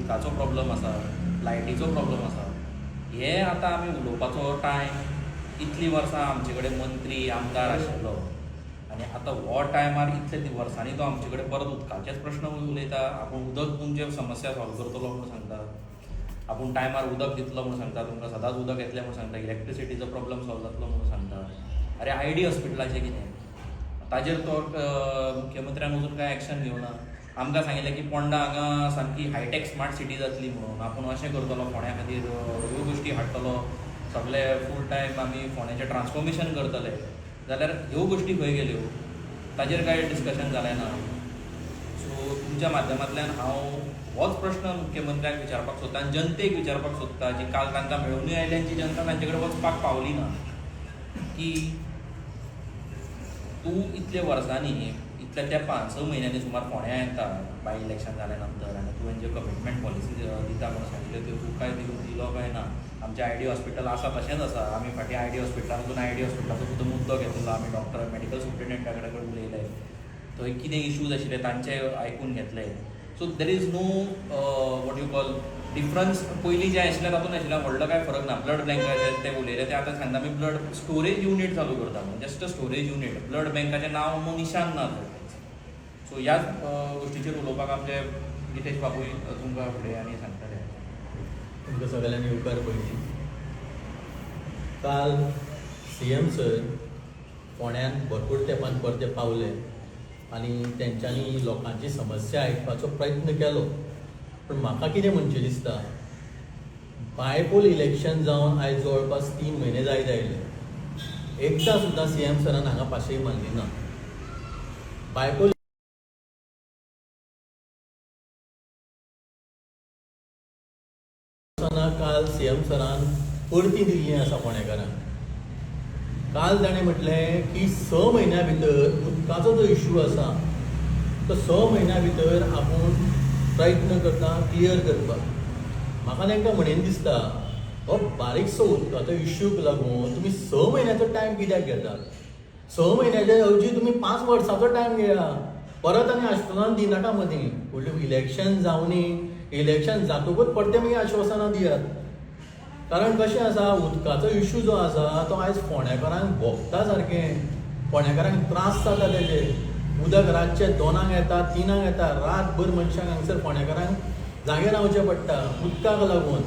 उदकाचो प्रॉब्लम आसा, लायटीचो प्रॉब्लम आसा, हे आतां आमी उलोवपाचो टायम इतलीं वर्सां आमचे कडेन मंत्री आमदार आशिल्लो आनी आतां हो टायमार इतले वर्सांनी तो आमचे कडेन परत उदकाचेच प्रश्न उलयता. आपूण उदक तुमचे समस्या सॉल्व करतलो म्हूण सांगता, आपूण टायमार उदक दितलो म्हूण सांगता, तुमकां सदांच उदक येतलें म्हूण सांगता, इलेक्ट्रिसिटीचो प्रॉब्लम सॉल्व जातलो म्हूण सांगता. अरे आयडी हॉस्पिटलाचें कितें? ताजेर तो मुख्यमंत्र्यान अजून कांय एक्शन घेवना. आमकां सांगिल्लें की पोंडा हांगा सामकी हायटेक स्मार्ट सिटी जातली म्हणून, आपूण अशें करतलो फोंड्या खातीर, ह्यो गोश्टी हाडटलो, सगळे फूल टायम आमी फोंड्याचें ट्रान्सफॉर्मेशन करतले. जाल्यार ह्यो गोश्टी खंय गेल्यो? ताजेर कांय डिस्कशन जालें ना. सो तुमच्या माध्यमांतल्यान हांव होच प्रश्न मुख्यमंत्र्याक विचारपाक सोदता आनी जनतेक विचारपाक सोदता, जी काल तांकां मेळूनय आयल्यांची जनता तांचे कडेन वचपाक पावली ना, की तूं इतले वर्सांनी, इतल्या तेंपान 6 म्हयन्यांनी सुमार फोंड्या येता बाय इलेक्शन जाल्या नंतर, आनी तुवें ज्यो कमिटमेंट पॉलिसी दिता म्हणून सांगिल्ल्यो त्यो तूं काय दिलो काय ना. आमचें आयडी हॉस्पिटल आसा तशेंच आसा. आमी फाटीं आयडी हॉस्पिटलांतून आयडी हॉस्पिटलाचो सुद्दां मुद्दो घेतलो, आमी डॉक्टर मेडिकल सुप्रिटेंडंटा कडेन उलयले, थंय कितें इश्यूज आशिल्ले तांचे आयकून घेतले. So there is know what you call difference. पयलीं जें आशिल्लें तातूंत आशिल्लें व्हडलो कांय फरक ना. ब्लड बँकाचें ते उलयले, ते आतां सांगता आमी ब्लड स्टोरेज युनीट चालू करता, जस्ट स्टोरेज युनीट. ब्लड बँकाचें नांव निशान ना. सो ह्याच गोश्टीचेर उलोवपाक आमचे गितेश बाबूय तुमकां फुडें आनी सांगतले. तुमकां सगळ्यांनी उपकार पयली. काल CM सर फोंड्यान भरपूर तेंपान परते पावले आनी तेंच्यांनी लोकांची समस्या आयकपाचो प्रयत्न केलो. पूण म्हाका कितें म्हणचें दिसता, बायपोल इलेक्शन जावन आयज जवळपास 3 म्हयने जायत आयले, एकदां सुद्दां CM सरान हांगा पासय मारली ना. बायपोल काल CM सरान परती दिल्ली आसा फोंडेकारांक. काल ताणें म्हटलें की 6 म्हयन्या भितर उदकाचो जो इश्यू आसा तो 6 म्हयन्या भितर आपूण प्रयत्न करता क्लियर करपाक. म्हाका तांकां म्हणेन दिसता, हो बारीकसो उदकाचो इश्यूक लागून तुमी 6 म्हयन्याचो टायम कित्याक घेतात? 6 म्हयन्याच्या ऐवजी तुमी 5 वर्सांचो टायम घेया. परत आनी आश्वासनां दिनाका मदीं. फुडलें इलेक्शन जावनी, इलेक्शन जातकूच परते मागीर आश्वासनां दियात. कारण कशें आसा, उदकाचो इश्यू जो आसा तो आयज फोंड्याकारांक भोगता सारकें. फोंड्याकारांक त्रास जाता तेजे. उदक रातचे 2 येता, 3 येता, रातभर मनशांक हांगसर फोंड्याकारांक जागे रावचें पडटा उदकाक लागून.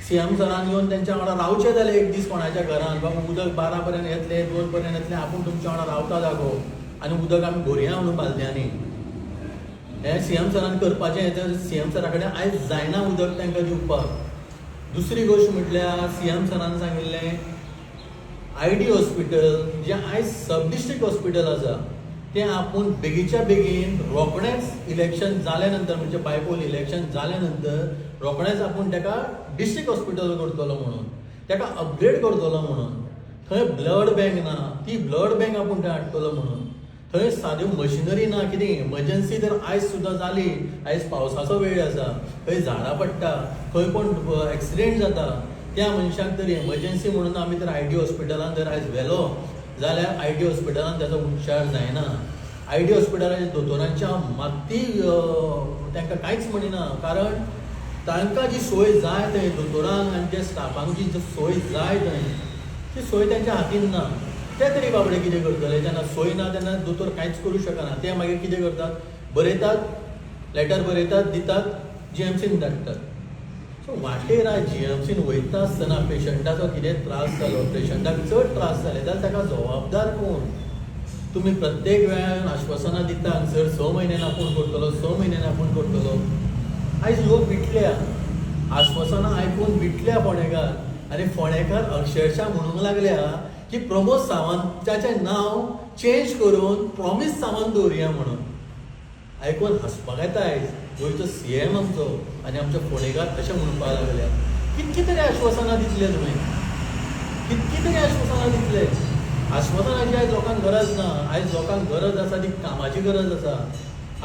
CM सरान येवन तेंच्या वांगडा रावचें जालें एक दीस कोणाच्या घरान. बाबा उदक 12 पर्यंत येतलें, 2 पर्यंत येतलें, आपूण तुमच्या वांगडा रावता जागो आनी उदक आमी भरया म्हणून बालद्यांनी. हें CM सरान करपाचें. हें CM सरा कडेन आयज जायना उदक तांकां दिवपाक. दुसरी गोश्ट म्हटल्यार CM सरान सांगिल्लें, ID हॉस्पिटल जें आयज सब डिस्ट्रिक्ट हॉस्पिटल आसा तें आपूण बेगीच्या बेगीन रोखडेंच इलेक्शन जाल्या नंतर, म्हणजे बायपोल इलेक्शन जाल्या नंतर रोखडेंच आपूण ताका डिस्ट्रिक्ट हॉस्पिटल करतलो म्हणून, ताका अपग्रेड करतलो म्हणून. थंय ब्लड बँक ना, ती ब्लड बँक आपूण थंय हाडटलो म्हणून. थंय साद्यो मशिनरी ना. कितें इमर्जन्सी जर आयज सुद्दां जाली, आयज पावसाचो वेळ आसा, थंय झाडां पडटा, खंय कोण एक्सिडेंट जाता, त्या मनशाक तर इमर्जन्सी म्हणून आमी तर ID हॉस्पिटलान जर आयज व्हेलो जाल्यार ID हॉस्पिटलान ताचो उपचार जायना. ID हॉस्पिटलाच्या दोतोरांची हांव मात्ती तांकां कांयच म्हणिना. कारण तांकां जी सोय जाय थंय दोतोरांक आनी त्या स्टाफांक जी सोय जाय थंय, ती सोय तांच्या हातीन ना. ते तरी बाबडे कितें करतले? जेन्ना सोय ना तेन्ना दोतोर कांयच करूं शकना. ते मागीर कितें करतात, बरयतात, लेटर बरयतात, दितात, GMCन धाडटात. सो वाटेर आज GMCन वयता आसतना पेशंटाचो कितें त्रास जालो, पेशंटाक चड त्रास जाले जाल्यार ताका जबाबदार कोण? तुमी प्रत्येक वेळार आश्वासनां दिता हांगसर 6 म्हयन्यान आपूण करतलो, 6 म्हयन्यान आपूण करतलो. आयज लोक विटल्या, आश्वासनां आयकून विटल्या फोंडेकार. आनी फोंडेकार अक्षरशा म्हणूंक लागल्या की प्रमोद सावंताचें नांव चेंज करून प्रॉमीस सावंत दवरया म्हणून. आयकून हांसपाक येता आयज गोंयचो CM आमचो आनी आमचे फोंडेकार तशें म्हणपाक लागल्या. कितकी तरी आश्वासनां दितले तुवें, कितकी तरी आश्वासनां दितले. आश्वासनांची आयज लोकांक गरज ना. आयज लोकांक गरज आसा ती कामाची गरज आसा.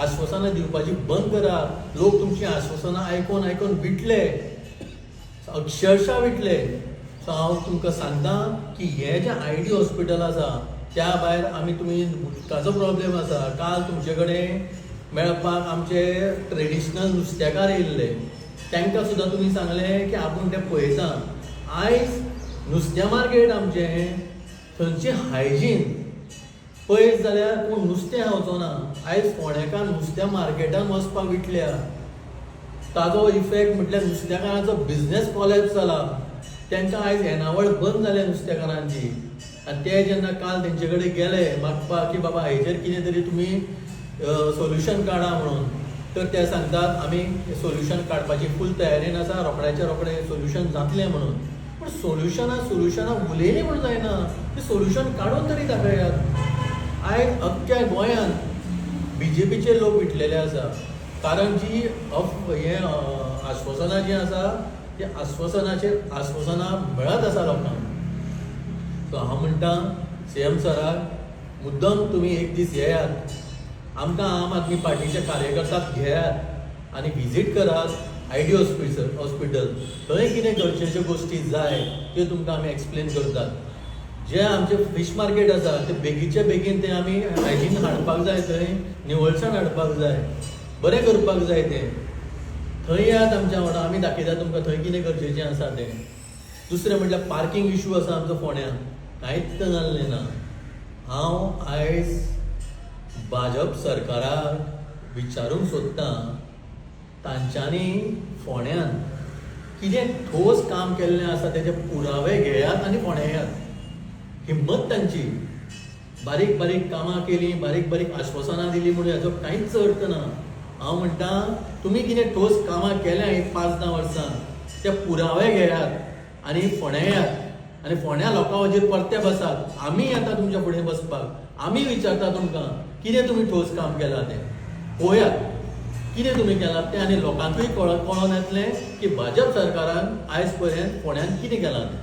आश्वासनां दिवपाची बंद करा. लोक तुमची आश्वासनां आयकून आयकून विटले, अक्षरशा विटले. सो हांव तुमकां सांगता की हें जें ID हॉस्पिटल आसा त्या भायर आमी तुमी उदकाचो प्रॉब्लेम आसा. काल तुमचे कडेन मेळपाक आमचे ट्रेडिशनल नुस्तेकार येयल्ले तांकां सुद्दां तुमी सांगलें की आपूण तें पळयता. आयज नुस्त्या मार्केट आमचें थंयची हायजीन पळयत जाल्यार कोण नुस्तें खावचो ना. आयज फोंडेकार नुस्त्या मार्केटान वचपाक विटल्या. ताजो इफेक्ट म्हटल्यार नुस्तेकारांचो बिझनेस कॉलेप्स जाला. तांकां आयज येणावळ बंद जाल्या नुस्तेकारांची. आनी ते जेन्ना काल तेंचे कडेन गेले मागपाक की बाबा हेजेर कितें तरी तुमी सोल्युशन काडा म्हणून, तर ते सांगतात आमी सोल्युशन काडपाची फूल तयारेन आसा, रोखड्याचे रोखडे सोल्युशन जातलें म्हणून. पूण सोल्युशनां उलयलीं म्हूण जायना, तें सोल्युशन काडून तरी दाखयात. आयज अख्ख्या गोंयांत BJPचे लोक विटलेले आसा. कारण जी आश्वासनां जीं आसा ती आश्वासनां मेळत आसा लोकांक. सो हांव म्हणटा CM सराक मुद्दम तुमी एक दीस येयात, आमकां आम आदमी पार्टीचे कार्यकर्त्याक घेयात आनी विजीट करात ID हॉस्पिटल. थंय कितें गरजेच्यो गोश्टी जाय त्यो तुमकां आमी एक्सप्लेन करतात. जे आमचे फीश मार्केट आसा ते बेगीचे बेगीन ते आमी हायजीन हाडपाक जाय, थंय निवळसाण हाडपाक जाय, बरें करपाक जाय तें. थंय येयात आमच्या वांगडा, आमी दाखयता तुमकां थंय कितें गरजेचें आसा तें. दुसरें म्हणल्यार पार्किंग इश्यू आसा आमचो फोंड्यां, कांयच जाल्लें ना. हांव आयज भाजप सरकाराक विचारूंक सोदतां तांच्यांनी फोंड्यान कितें ठोस काम केल्लें आसा तेजे पुरावे घेयात आनी फोंड्या येयात. हिम्मत तांची. बारीक बारीक कामां केलीं, बारीक बारीक आश्वासनां दिलीं म्हणून हाजो कांयच अर्थ ना. हांव म्हणटा तुमी कितें ठोस कामां केल्या ही 5-10 वर्सां, ते पुरावे घेयात आनी फोंड्या येयात आनी फोंड्या लोकां वचीर परते बसात. आमी येता तुमच्या फुडें बसपाक, आमी विचारता तुमकां कितें तुमी ठोस काम केलां तें पळोवयात, कितें तुमी केलां तें. आनी लोकांकूय कळोन येतलें की भाजप सरकारान आयज पर्यंत फोंड्यान कितें केलां तें.